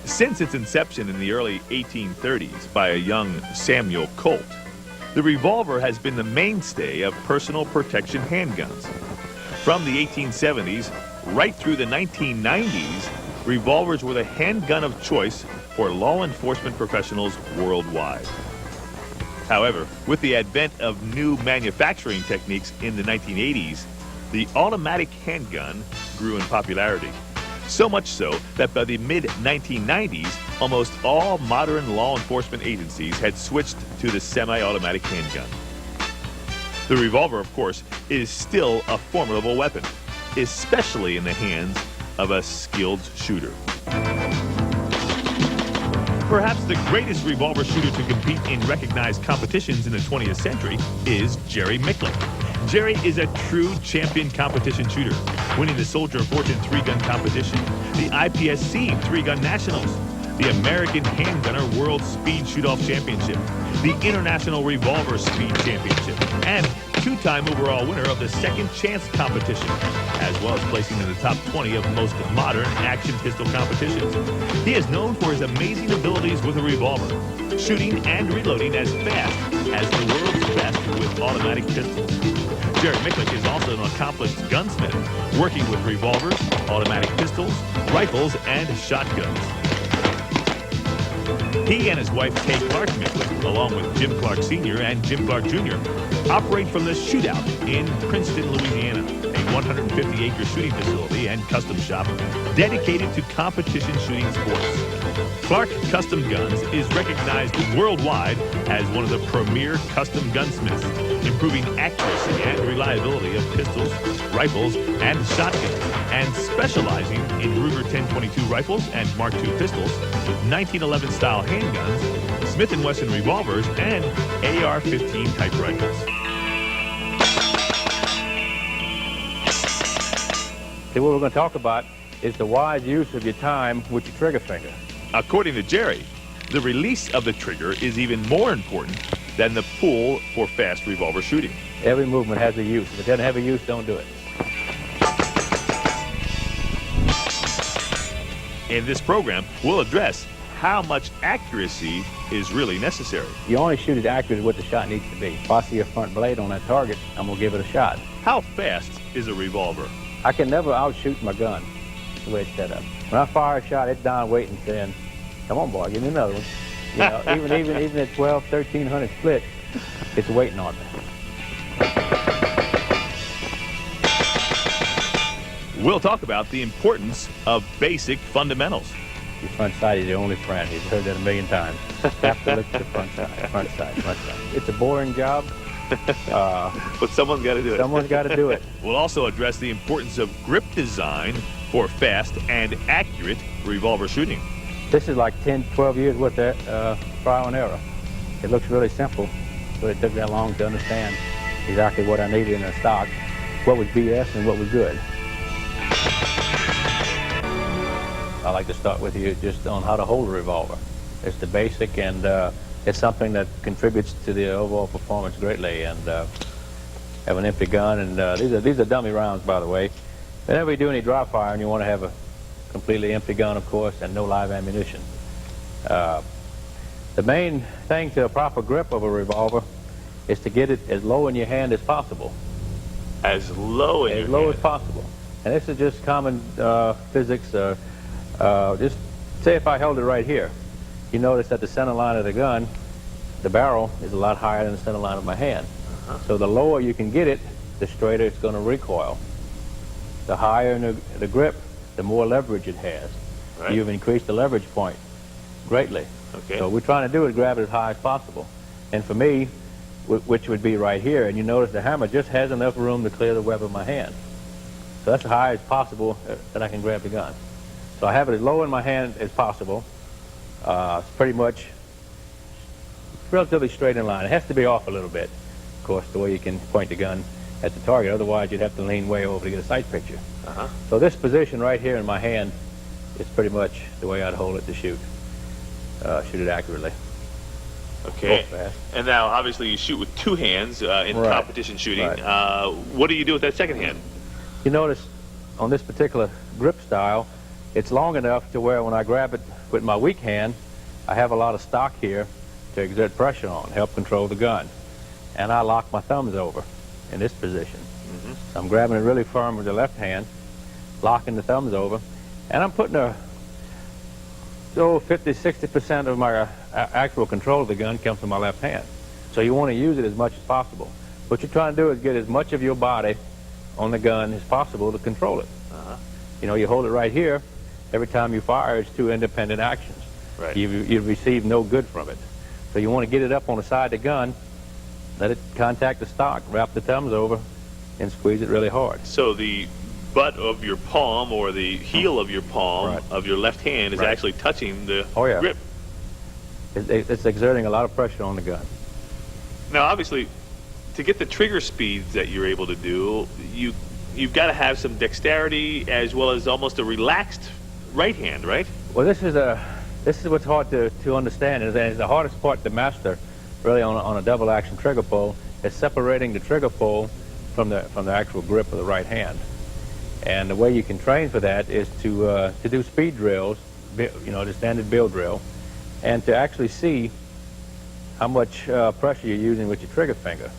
Since its inception in the early 1830s by a young Samuel Colt, the revolver has been the mainstay of personal protection handguns. From the 1870s right through the 1990s, revolvers were the handgun of choice for law enforcement professionals worldwide. However, with the advent of new manufacturing techniques in the 1980s, the automatic handgun grew in popularity. So much so that by the mid-1990s, almost all modern law enforcement agencies had switched to the semi-automatic handgun. The revolver, of course, is still a formidable weapon, especially in the hands of a skilled shooter. Perhaps the greatest revolver shooter to compete in recognized competitions in the 20th century is Jerry Miculek. Jerry is a true champion competition shooter, winning the Soldier of Fortune 3-gun competition, the IPSC 3-gun nationals, the American Handgunner World Speed Shoot-Off Championship, the International Revolver Speed Championship, and two-time overall winner of the Second Chance competition, as well as placing in the top 20 of most modern action pistol competitions. He is known for his amazing abilities with a revolver, shooting and reloading as fast as the world's best with automatic pistols. Jerry Miculek is also an accomplished gunsmith, working with revolvers, automatic pistols, rifles, and shotguns. He and his wife, Kay Clark Miculek, along with Jim Clark Sr. and Jim Clark Jr., operate from the Shootout in Princeton, Louisiana, a 150-acre shooting facility and custom shop dedicated to competition shooting sports. Clark Custom Guns is recognized worldwide as one of the premier custom gunsmiths, improving accuracy and reliability of pistols, rifles, and shotguns, and specializing in Ruger 1022 rifles and Mark II pistols, 1911 style handguns, Smith & Wesson revolvers, and AR-15 type rifles. See, what we're going to talk about is the wise use of your time with your trigger finger. According to Jerry, the release of the trigger is even more important than the pull for fast revolver shooting. Every movement has a use. If it doesn't have a use, don't do it. In this program, we'll address how much accuracy is really necessary. You only shoot as accurate as what the shot needs to be. If I see a front blade on that target, I'm going to give it a shot. How fast is a revolver? I can never outshoot my gun, the way it's set up. When I fire a shot, it's down waiting, saying, come on, boy, give me another one. You know, even at 12, 1300 split, it's waiting on me. We'll talk about the importance of basic fundamentals. Your front sight is your only friend. You've heard that a million times. Have to look at the front side, front side, front side. It's a boring job. But someone's got to do it. Someone's got to do it. We'll also address the importance of grip design for fast and accurate revolver shooting. This is like 10, 12 years worth of trial and error. It looks really simple, but it took that long to understand exactly what I needed in a stock, what was BS and what was good. I'd like to start with you just on how to hold a revolver. It's the basic, and it's something that contributes to the overall performance greatly. And have an empty gun, and these are dummy rounds, by the way. Whenever you do any dry fire, and you want to have a completely empty gun, of course, and no live ammunition. The main thing to a proper grip of a revolver is to get it as low in your hand as possible. As low as possible. And this is just common physics. Just say if I held it right here, you notice that the center line of the gun, the barrel, is a lot higher than the center line of my hand. So the lower you can get it, the straighter it's going to recoil. The higher in the grip, the more leverage it has. Right. You've increased the leverage point greatly. Okay. So what we're trying to do is grab it as high as possible. And for me, which would be right here, and you notice the hammer just has enough room to clear the web of my hand. So that's as high as possible that I can grab the gun. So I have it as low in my hand as possible. It's pretty much relatively straight in line. It has to be off a little bit, of course, the way you can point the gun at the target. Otherwise, you'd have to lean way over to get a sight picture. So this position right here in my hand is pretty much the way I'd hold it to shoot it accurately. Okay. And now, obviously, you shoot with two hands in competition shooting. Right. What do you do with that second hand? You notice on this particular grip style, it's long enough to where when I grab it with my weak hand, I have a lot of stock here to exert pressure on, help control the gun. And I lock my thumbs over in this position. So I'm grabbing it really firm with the left hand, locking the thumbs over, and I'm putting 50–60% of my actual control of the gun comes from my left hand. So you want to use it as much as possible. What you're trying to do is get as much of your body on the gun as possible to control it. You know, you hold it right here. Every time you fire, it's two independent actions. Right. You receive no good from it. So you want to get it up on the side of the gun, let it contact the stock, wrap the thumbs over, and squeeze it really hard. So the butt of your palm or the heel of your palm Right. of your left hand is Right. actually touching the Oh, yeah. grip. It's exerting a lot of pressure on the gun. Now, obviously, to get the trigger speeds that you're able to do, you've got to have some dexterity as well as almost a relaxed right hand, right? Well, this is what's hard to understand, and it's the hardest part to master, really, on a double action trigger pull, is separating the trigger pull from the actual grip of the right hand. And the way you can train for that is to do speed drills, you know, the standard bill drill, and to actually see how much pressure you're using with your trigger finger.